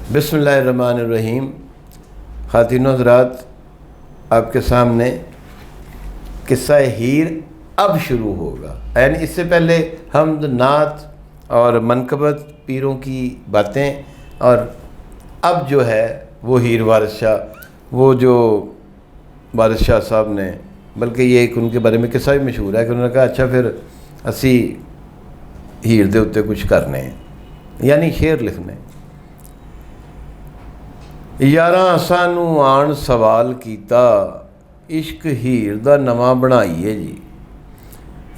बिस्मिल्लाहिर्रहमानिर्रहीम। ख़ातिन हज़रात, आपके सामने किस्सा हीर अब शुरू होगा। यानी इससे पहले हम नात और मनकबत पीरों की बातें, और अब जो है वो हीर वारिस शाह, वो जो वारिस शाह साहब ने, बल्कि ये एक उनके बारे में किस्सा भी मशहूर है कि उन्होंने कहा अच्छा फिर असी हीर दे उत्ते कुछ करने, यानी शेर लिखने। यारां सानू आन सवाल कीता, इश्क हीर दा नवा बनाइए जी।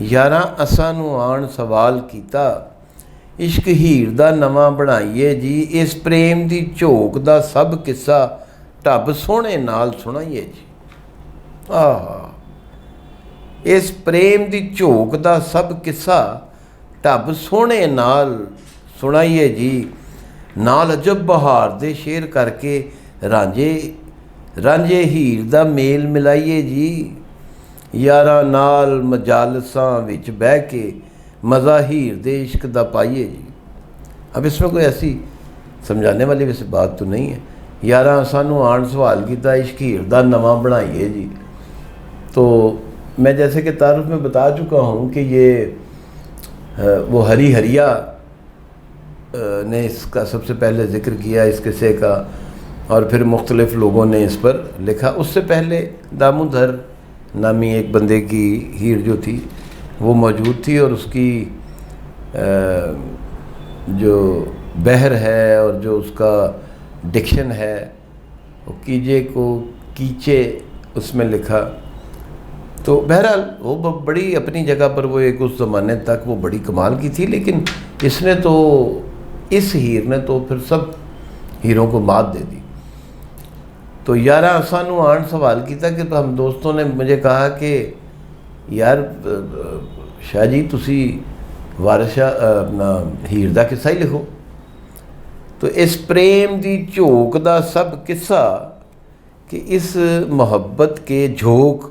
यारां असानू आन सवाल कीता, इश्क हीर दा नवा बनाइए जी। इस प्रेम दी झोक दा सब किस्सा ढब सोहणे नाल सुनाइए जी। इस प्रेम दी झोक दा सब किस्सा ढब सोहणे नाल सुनाइए जी। नाल अजब बहार दे शेर करके रांझे हीर दा मेल मिलाइए जी। यारां नाल मजालसां विच बह के मज़ा हीर दे इश्क दा पाइए जी। अब इसमें कोई ऐसी समझाने वाली वैसे बात तो नहीं है। यारां सानू आन सवाल कीता, इश्क हीर दा नवा बनाइए जी। तो मैं जैसे कि तारुफ में बता चुका हूँ कि ये वो हरी हरिया ने इसका सबसे पहले ज़िक्र किया इस किस्से का, और फिर मुख्तलिफ़ लोगों ने इस पर लिखा। उससे पहले दामोदर नामी एक बंदे की हीर जो थी वो मौजूद थी, और उसकी जो बहर है और जो उसका डिक्शन है वो कीजे को कीचे उसमें लिखा। तो बहरहाल वो बड़ी अपनी जगह पर वो एक उस ज़माने तक वो बड़ी कमाल की थी, लेकिन इसने तो, इस हीर ने तो फिर सब हीरों को मात दे दी। तो यारां सानू आन सवाल किया कि हम दोस्तों ने मुझे कहा कि यार शाह जी तुसी वारिस शाह अपना हीर दा किस्सा ही लिखो। तो इस प्रेम दी झोक दा सब किस्सा कि इस मोहब्बत के झोंक,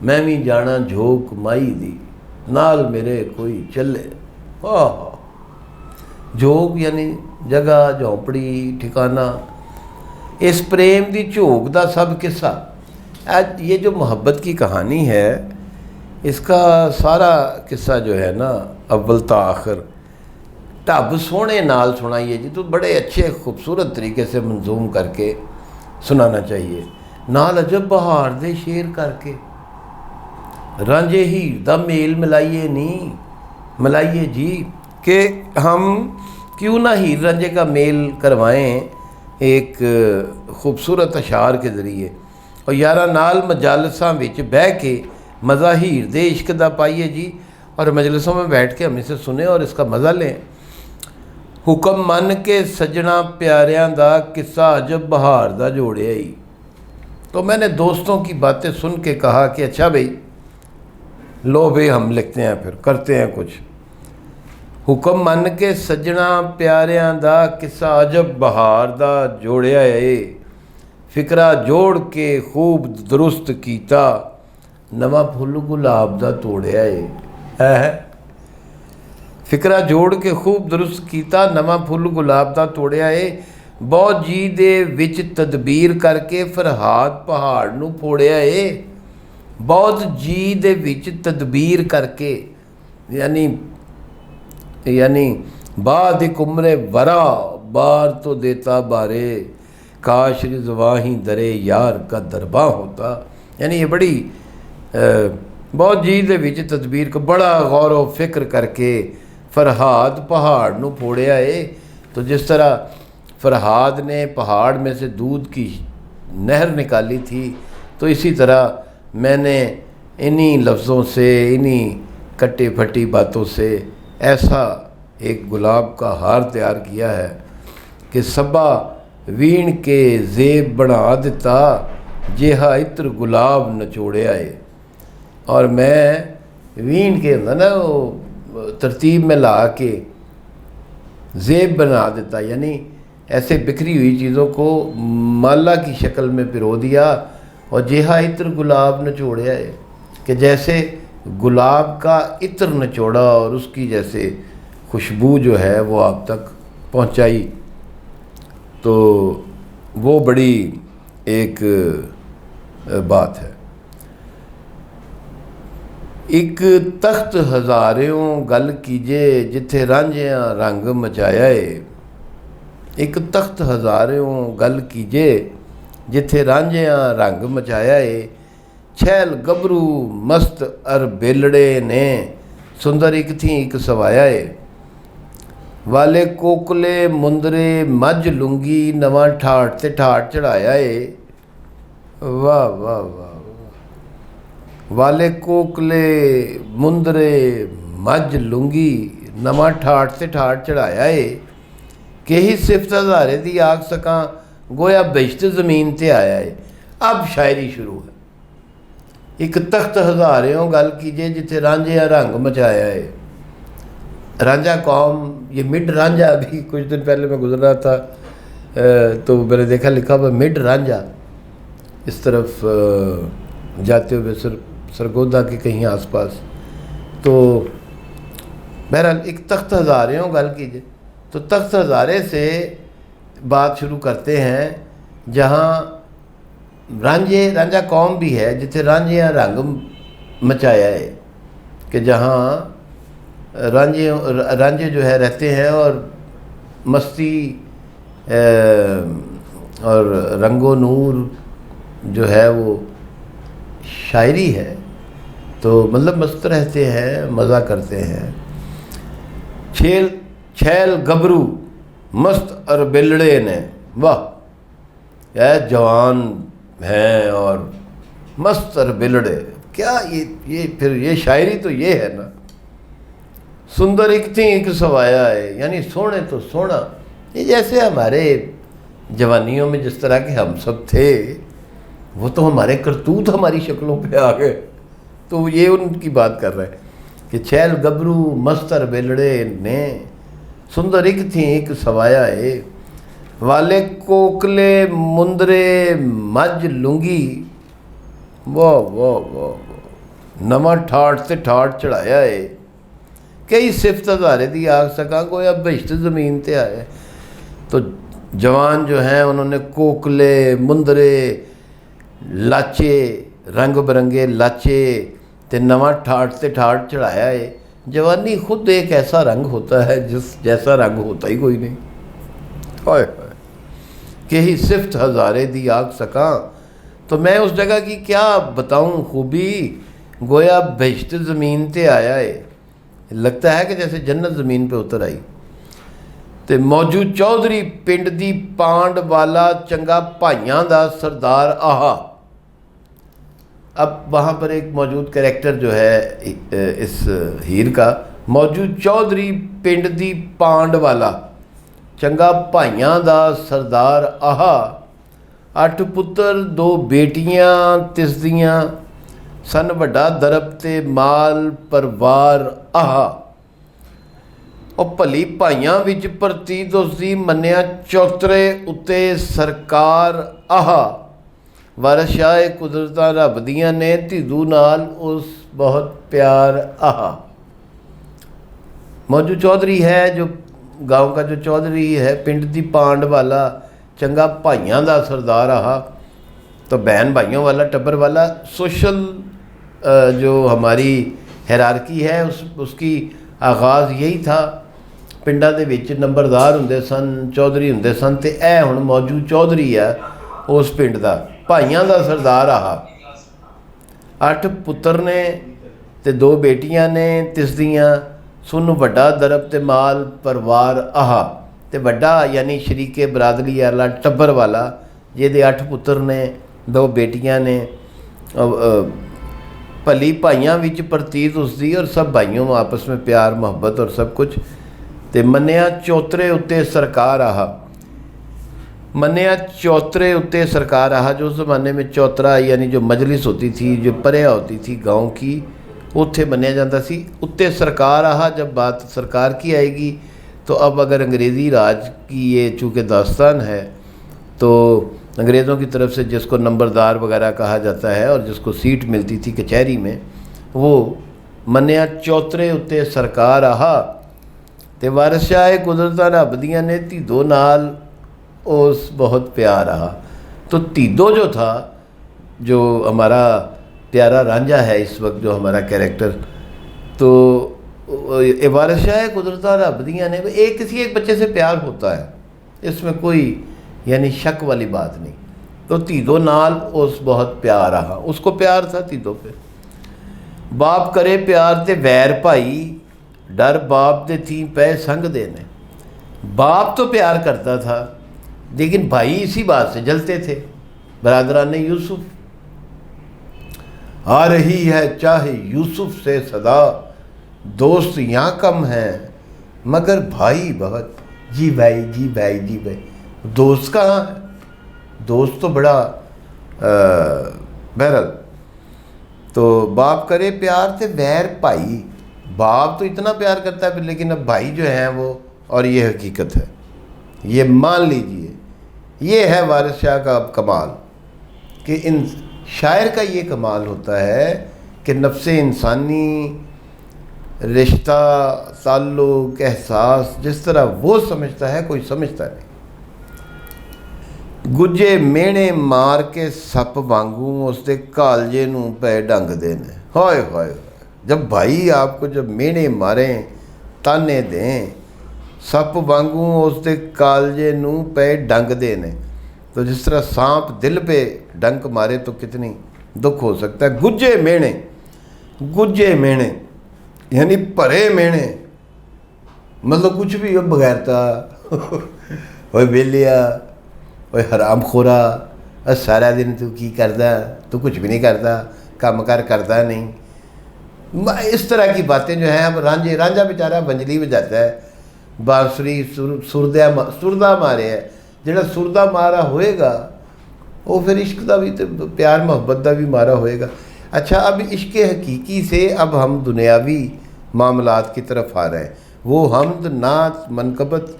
मैं भी जाना झोंक माई दी, नाल मेरे कोई चले। झोंक यानी जगह, झोंपड़ी, ठिकाना। इस प्रेम दी झोंक दा सब किस्सा, आज ये जो मोहब्बत की कहानी है इसका सारा किस्सा जो है ना, अव्वल ता आखिर ढब सोहणे नाल सुनाइए जी। तो बड़े अच्छे खूबसूरत तरीके से मंजूम करके सुनाना चाहिए। नाल अजब बहार दे शेर करके रांझे हीर दा मेल मिलाइए नी, मिलाइए जी। कि हम क्यों ना हीर रांझे का मेल करवाएं एक खूबसूरत अशार के ज़रिए। और यारां नाल मजालसां विच बह के मज़ा हीर दे इश्क दा पाइए जी। और मजलिसों में बैठ के हम इसे सुने और इसका मज़ा लें। हुक्म मन के सजना प्यारियां दा किस्सा अजब बहार दा जोड़िया ही। तो मैंने दोस्तों की बातें सुन के कहा कि अच्छा भाई लो भाई हम लिखते हैं, फिर करते हैं कुछ। हुक्म मन के सजना प्यारियां दा किस्सा अजब बहार दा जोड़िया है। फिकरा जोड़ के खूब दुरुस्त कीता, नवा फुल गुलाब दा तोड़िया है। फिकरा जोड़ के खूब दुरुस्त कीता, नवा फुल गुलाब दा तोड़िया है। बहुत जी दे विच तदबीर करके फरहाद पहाड़ नू फोड़िया है। बहुत जी दे विच तदबीर करके यानी बाद एक उम्रे वरा बार तो देता बारे, काश रिज़वां ही दरे यार का दरबा होता। यानी ये बड़ी बहुत जी दे विच तदबीर को बड़ा गौर व फिक्र करके फरहाद पहाड़ नू फोड़िया है। तो जिस तरह फरहाद ने पहाड़ में से दूध की नहर निकाली थी, तो इसी तरह मैंने इन्हीं लफ्ज़ों से, इन्हीं कट्टी फटी बातों से ऐसा एक गुलाब का हार तैयार किया है कि सबा वीण के ज़ेब बना दिता, जेहा इत्र गुलाब नचोड़िया है। और मैं वीण के ना वो तरतीब में ला के ज़ेब बना देता, यानी ऐसे बिखरी हुई चीज़ों को माला की शक्ल में पिरो दिया। और जेहा इत्र गुलाब नचोड़िया है कि जैसे गुलाब का इत्र निचोड़ा और उसकी जैसे खुशबू जो है वो आप तक पहुंचाई, तो वो बड़ी एक बात है। एक तख्त हज़ारों गल कीजे जिथे रांझिया रंग मचाया है। एक तख्त हज़ारों गल कीजे जिथे रांझिया रंग मचाया है। छैल गबरू मस्त अर बेलड़े ने सुंदर एक थी एक सवाया है। वाले कोकले मुंदरे मज लुंगी नवा ठाठ ते ठाठ चढ़ाया है। वाह वाह वाह। वाले कोकले मुंदरे मज लुंगी नवा ठाठ ते ठाठ चढ़ाया है। केही सिफत हज़ारे दी आख सकां गोया बेश्त ज़मीन ते आया है। अब शायरी शुरू है। एक तख्त हज़ारों गल कीजिए जिथे रांझिया रंग मचाया है। रांझा कौम, ये मिड रांझा, अभी कुछ दिन पहले मैं गुजर रहा था तो मैंने देखा लिखा हुआ मिड रांझा, इस तरफ जाते हुए सरगोदा के कहीं आसपास। तो बहरहाल एक तख्त हज़ारों गल कीजिए, तो तख्त हज़ारे से बात शुरू करते हैं जहाँ रांझा कौम भी है जिथे रांझिया रंग मचाया है, कि जहाँ रांझे जो है रहते हैं और मस्ती और रंगो नूर जो है वो शायरी है, तो मतलब मस्त रहते हैं, मज़ा करते हैं। छैल गबरू मस्त और बेलड़े ने, वाह यह जवान हैं और मस्त और बेलड़े, क्या ये फिर ये शायरी तो ये है ना। सुंदर एक थी एक सवाया है, यानी सोने तो सोना। ये जैसे हमारे जवानियों में जिस तरह के हम सब थे, वो तो हमारे करतूत हमारी शक्लों पे आ गए, तो ये उनकी बात कर रहे हैं कि छैल गबरू मस्तर बेलड़े ने सुंदर एक थी एक सवाया है। वाले कोकले मुंदरे मज लुंगी, वाह वाह वाह, नवा ठाठ से ठाठ चढ़ाया है। कई सिफत हज़ारे दी आख सका कोई अब बेश्त ज़मीन ते आए। तो जवान जो हैं उन्होंने कोकले मुंदरे लाचे, रंग बिरंगे लाचे ते नवा ठाठ से ठाठ चढ़ाया है। जवानी खुद एक ऐसा रंग होता है जिस जैसा रंग होता ही कोई नहीं। हाय हाय, कि ही सिफत हज़ारे दी आख सका, तो मैं उस जगह की क्या बताऊं खूबी, गोया बेश्त ज़मीन ते आया है। लगता है कि जैसे जन्नत ज़मीन पे उतर आई। तो मौजू चौधरी पिंड दी पांड वाला चंगा भाइयां दा सरदार आहा। अब वहाँ पर एक मौजूद कैरेक्टर जो है इस हीर का, मौजू चौधरी पिंड दी पांड वाला चंगा भाइयां दा सरदार आहा। 8 पुत्तर 2 बेटियां तिसदियां सन वड्डा दरब ते माल परवार आहा। और भली भाइयां विच प्रतीत उसदी मन्निया चौतरे उत्ते सरकार आहा। वारशाए कुदरतां रब दियां ने धिदू नाल उस बहुत प्यार आहा। मौजू चौधरी है जो गांव का जो चौधरी है, पिंड दी पांड वाला चंगा भाइयां दा सरदार आहा। तो बहन भाइयों वाला टब्बर वाला सोशल जो हमारी हैरारकी है उसकी आगाज़ यही था। पिंडा दे विच नंबरदार हुंदे सन, चौधरी हुंदे सन, ते ऐ हुण मौजू चौधरी है उस पिंड दा, भाइयां दा सरदार आहा। 8 पुत्तर ने ते 2 बेटियां ने तिसदियां सुन वड्डा दरब ते माल परवार आहा। ते वड्डा यानी शरीके बरादरी वाला टब्बर वाला, जिहदे 8 पुत्तर ने 2 बेटियां ने, भली भाइयां विच प्रतीत उसदी और सब भाइयों में आपस में प्यार मोहब्बत और सब कुछ। ते मन्निया चौतरे उत्ते सरकार आहा। मन्निया चौतरे उत्ते सरकार आहा, जो उस ज़माने में चौतरा यानी जो मजलिस होती थी, जो परिया होती थी गांव की, उत्थे मन्निया जाता सी। उत्ते सरकार आहा, जब बात सरकार की आएगी तो अब अगर अंग्रेज़ी राज की ये चूँकि दास्तान है, तो अंग्रेज़ों की तरफ से जिसको नंबरदार वगैरह कहा जाता है और जिसको सीट मिलती थी कचहरी में, वो मन्निया चौतरे उत्ते सरकार आहा। तो वारिस शाह कुदरतां रब दियां ने धीदो नाल उस बहुत प्यार रहा। तो धीदो जो था, जो हमारा प्यारा रांझा है इस वक्त, जो हमारा कैरेक्टर, तो वारिस शाह कुदरतां रब दियां ने, एक किसी एक बच्चे से प्यार होता है, इसमें कोई यानी शक वाली बात नहीं। तो धीदो नाल उस बहुत प्यार रहा, उसको प्यार था धीदो पे। बाप करे प्यार ते वैर भाई, डर बाप दे थी पै संग देने। बाप तो प्यार करता था, लेकिन भाई इसी बात से जलते थे। बरादरान यूसुफ, आ रही है चाहे यूसुफ से सदा, दोस्त यहाँ कम हैं मगर भाई बहुत। जी भाई, जी भाई, जी भाई, दोस्त कहाँ है? दोस्त तो बड़ा बहरल। तो बाप करे प्यार ते वैर भाई, बाप तो इतना प्यार करता है, लेकिन अब भाई जो हैं वो, और ये हकीकत है, ये मान लीजिए, ये है वारिस शाह का अब कमाल, कि इन शायर का ये कमाल होता है कि नफ्से इंसानी, रिश्ता, ताल्लुक, एहसास जिस तरह वो समझता है कोई समझता नहीं। गुज्जे मेहने मार के सप वांगू उसके कालजे नू पै डंग देने। हाय हाय, जब भाई आपको जब मेहने मारें, ताने दें, सप वांगू उसके कालजे नू पै डंग देने, तो जिस तरह सांप दिल पे डंक मारे तो कितनी दुख हो सकता है। गुज्जे मेहने, गुज्जे मेहने यानी भरे मेहने, मतलब कुछ भी बगैरता, ओए बेलिया, ओए हराम खोरा, सारा दिन तू की करदा, तू कुछ भी नहीं करता, काम कार करता नहीं, इस तरह की बातें जो हैं। अब रांझा बेचारा बंजली बजाता है, बांसुरी सुरदा मारे है, जिहड़ा सुरदा मारा होएगा वो फिर इश्क का भी, तो प्यार मोहब्बत का भी मारा होएगा। अच्छा, अब इश्क हकीकी से अब हम दुनियावी मामलात की तरफ आ रहे हैं। वो हमद नात मनकबत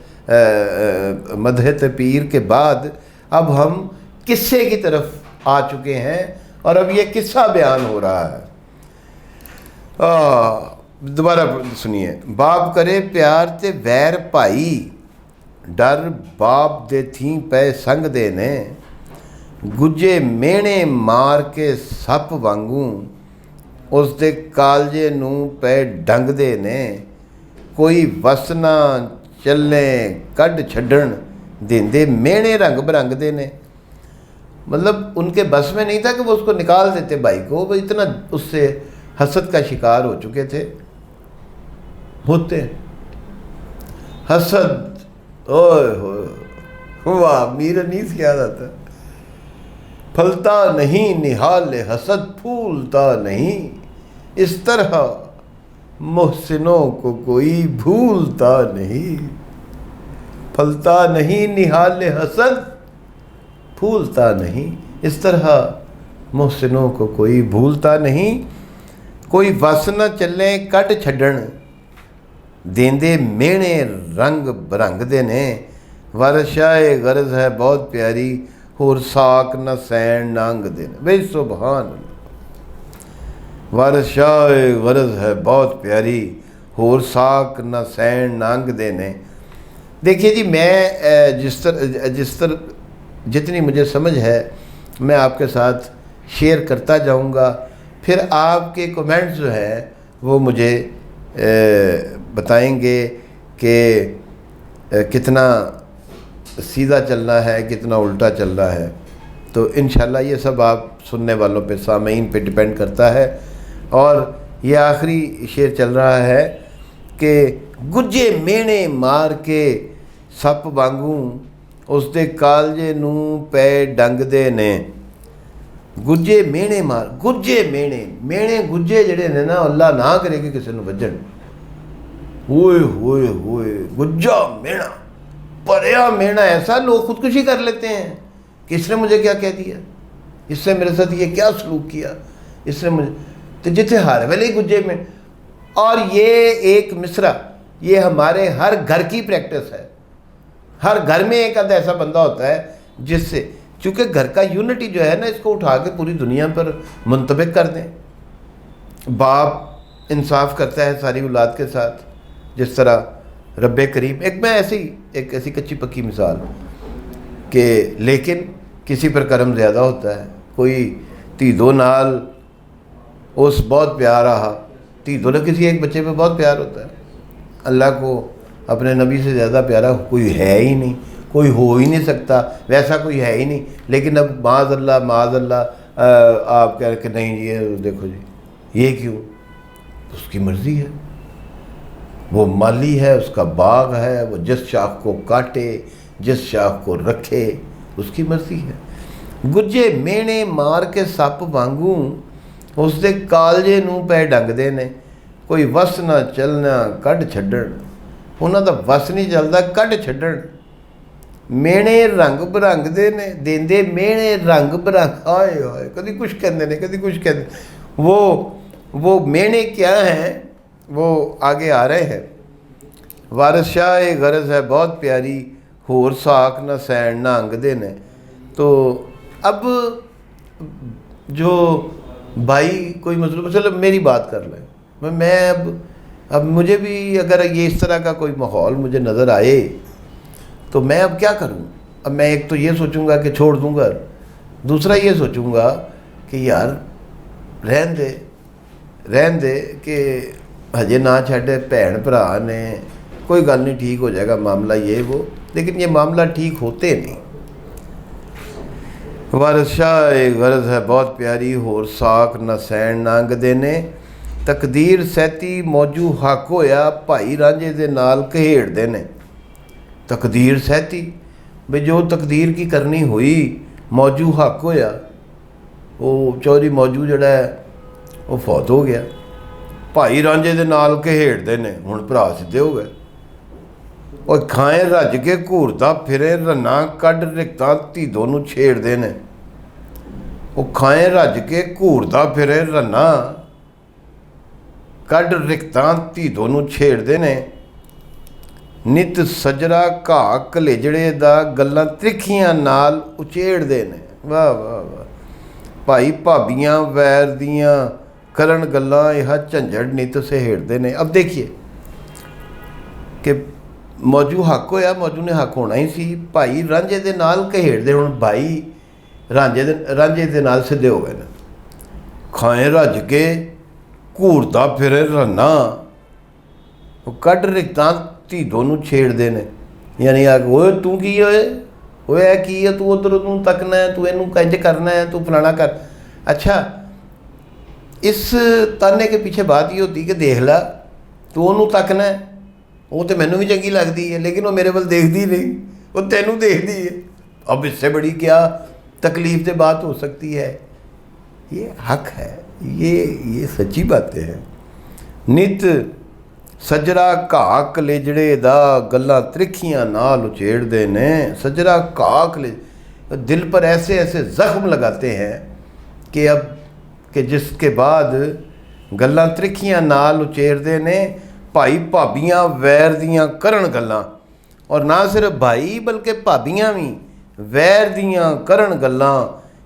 मदहत पीर के बाद अब हम किस्से की तरफ आ चुके हैं, और अब ये किस्सा बयान हो रहा है। दोबारा सुनिए। बाप करे प्यार ते वैर भाई, डर बाप दे थी पै संग देने, गुज्जे मेहने मार के सप वांगू उसके कालजे नू पै डंग देने, कोई वसना चलने कढ़ छड्डण देंदे मेहने रंग बरंग देने। मतलब उनके बस में नहीं था कि वो उसको निकाल देते भाई को, वो इतना उससे हसद का शिकार हो चुके थे, होते हसद। ओए हो वाह, मीर अनीस याद आता। फलता नहीं निहाल हसद, फूलता नहीं, इस तरह मोहसिनों को कोई भूलता नहीं। फलता नहीं निहाल हसद, फूलता नहीं, इस तरह मोहसिनों को कोई भूलता नहीं। कोई वस न चले कट छड्डण देंदे मेहने रंग बरंग देने। वारिस शाह गरज है बहुत प्यारी, होर साक न सैन नांग देने। भाई सुभान अल्लाह। वारिस शाह गरज है बहुत प्यारी, होर साक न सैन नांग देने। देखिए जी, मैं जिस तरह जितनी मुझे समझ है मैं आपके साथ शेयर करता जाऊंगा, फिर आपके कमेंट्स जो हैं वो मुझे बताएंगे कि कितना सीधा चलना है, कितना उल्टा चल रहा है। तो इंशाल्लाह ये सब आप सुनने वालों पे, सामीन पे डिपेंड करता है। और ये आखिरी शेर चल रहा है कि गुज्जे मेहने मार के सप वांगू उसके कालजे नू पै डंग दे ने। गुज्जे मेहने मार, गुज्जे मेहने गुज्जे जड़े ने ना, अल्लाह ना करे कि किसी को वजन। होए होए होए, गुज्जा मेहना, परया मेहना, ऐसा लोग खुदकुशी कर लेते हैं कि इसने मुझे क्या कह दिया, इसने मेरे साथ ये क्या सलूक किया, इसने मुझे, तो जिथे हर वेले गुज्जे में। और ये एक मिसरा, ये हमारे हर घर की प्रैक्टिस है। हर घर में एक आधा ऐसा बंदा होता है जिससे, चूँकि घर का यूनिटी जो है ना, इसको उठा के पूरी दुनिया पर मुंतबिक कर दें। बाप इंसाफ करता है सारी औलाद के साथ, जिस तरह रब्बे करीम, एक मैं एक ऐसी कच्ची पक्की मिसाल कि लेकिन किसी पर करम ज़्यादा होता है। कोई धी दो नाल उस बहुत प्यार रहा, धी दो ने किसी एक बच्चे पे बहुत प्यार होता है। अल्लाह को अपने नबी से ज़्यादा प्यारा कोई है ही नहीं, कोई हो ही नहीं सकता, वैसा कोई है ही नहीं। लेकिन अब माज़अल्लाह आप कह के नहीं ये देखो जी ये क्यों, उसकी मर्ज़ी है, वो माली है, उसका बाग है, वो जिस शाख को काटे जिस शाख को रखे उसकी मर्ज़ी है। गुज्जे मेहने मार के सप वांगू उसके कालजे नूं पै डंगदे ने, कोई वस ना चलना कढ़ छड्डण, उन्हां दा वस नहीं चलदा कढ़ छड्डण। मेहने रंग बिरंगदे ने देंदे मेहने रंग बिरंग, आए हाए कभी कुछ कहते ने कभी कुछ कहते। वो मेहने क्या हैं वो आगे आ रहे हैं। वारिस शाह ये गरज है बहुत प्यारी, होर साक न सैन न अंगदे ने। तो अब जो भाई कोई मतलब चलो मेरी बात कर लें, मैं अब मुझे भी अगर ये इस तरह का कोई माहौल मुझे नज़र आए तो मैं अब क्या करूं। अब मैं एक तो ये सोचूंगा कि छोड़ दूंगा, दूसरा ये सोचूंगा कि यार रहन दे कि हजे ना छड्डे, भैन भरा ने, कोई गल नहीं ठीक हो जाएगा मामला ये वो, लेकिन ये मामला ठीक होते नहीं। वारिस शाह एक गरज है बहुत प्यारी, होर साक न सैन न अंगदे ने। तकदीर सैती मौजू हक होया, भाई रांझे दे नाल कहेड़दे ने। तकदीर सहती भी जो तकदीर की करनी हुई, मौजू हक होया, वो चौधरी मौजू जड़ा है वो फौत हो गया, भाई रांझे दे नाल कहेड़दे ने, हुण भरा सीधे हो गए। और खाए रज के घूरदा फिरे, रन्ना कढ़ रिक्तां धीदो नूं छेड़दे ने। वो खाए रज के घूरदा फिरे, रन्ना कढ़ रिक्तां धीदो नूं छेड़दे ने। नित सजरा घाह कलेजड़े दा गल्लां त्रिखियां नाल उचेड़दे ने। वाह वाह वाह। भाई भाबियां वैर दियां करन गल्लां, यह झंझड़ नित सहेड़दे ने। अब देखिए कि मौजू हक होया, मौजू ने हक होना ही सी, भाई रांझे दे नाल कहेड़दे, हुण भाई रांझे दे नाल सिद्धे हो गए ने। खाए रज के घूरदा फिरे रन्ना, कढ़ रिक्तां धीदो नूं छेड़दे ने। यानी आ ओए तू की होए, ओए की है, तू उधर तू तकना है, तू इनू कंज करना है, तू फलाना कर। अच्छा, इस ताने के पीछे बात ये होती कि देख ला तू उन्हू तकना है, वो तो मैनू भी चंगी लगती है, लेकिन वो मेरे वाल देखती नहीं, वो तेनू देखती है। अब इससे बड़ी क्या तकलीफ से बात हो सकती है। ये हक है, ये सच्ची बातें हैं। नित सजरा घाह कलेजड़े दा गल्लां त्रिखियां नाल उचेड़दे ने। सजरा घाह कले दिल पर ऐसे ऐसे ज़ख्म लगाते हैं कि अब कि जिसके बाद गल्लां त्रिखियां नाल उचेड़दे ने। भाई भाबियां वैर दियां करन गल्लां, और ना सिर्फ भाई बल्कि भाबियां भी वैर दियां करन गल्लां,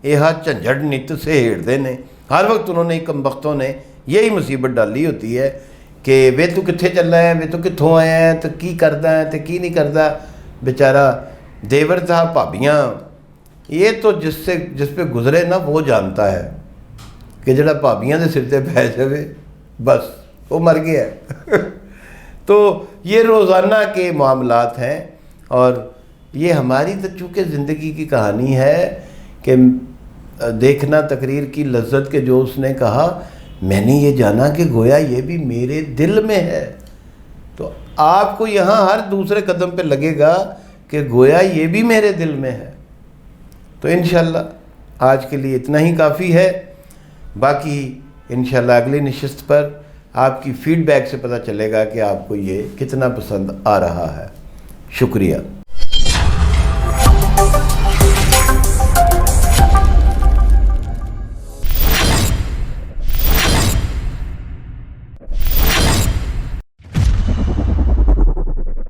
यह झंझड़ नित सहेड़दे ने। हर वक्त उन्होंने कमबख्तों ने यही मुसीबत डाली होती है कि वे तू कित्थे चला है, वे तू कित्थों आया है, तो की करदा है तो की नहीं करदा। बेचारा देवर साहब भाबियां, ये तो जिस पे गुजरे ना वो जानता है कि जड़ा भाबियां दे सिर ते पै जावे बस वो मर गया। तो ये रोज़ाना के मामलात हैं, और ये हमारी तो चूँकि ज़िंदगी की कहानी है कि देखना तकरीर की लज्जत के जो उसने कहा, मैंने ये जाना कि गोया ये भी मेरे दिल में है। तो आपको यहाँ हर दूसरे कदम पे लगेगा कि गोया ये भी मेरे दिल में है। तो इंशाल्लाह आज के लिए इतना ही काफ़ी है। बाकी इंशाल्लाह अगली नशिस्त पर आपकी फ़ीडबैक से पता चलेगा कि आपको ये कितना पसंद आ रहा है। शुक्रिया।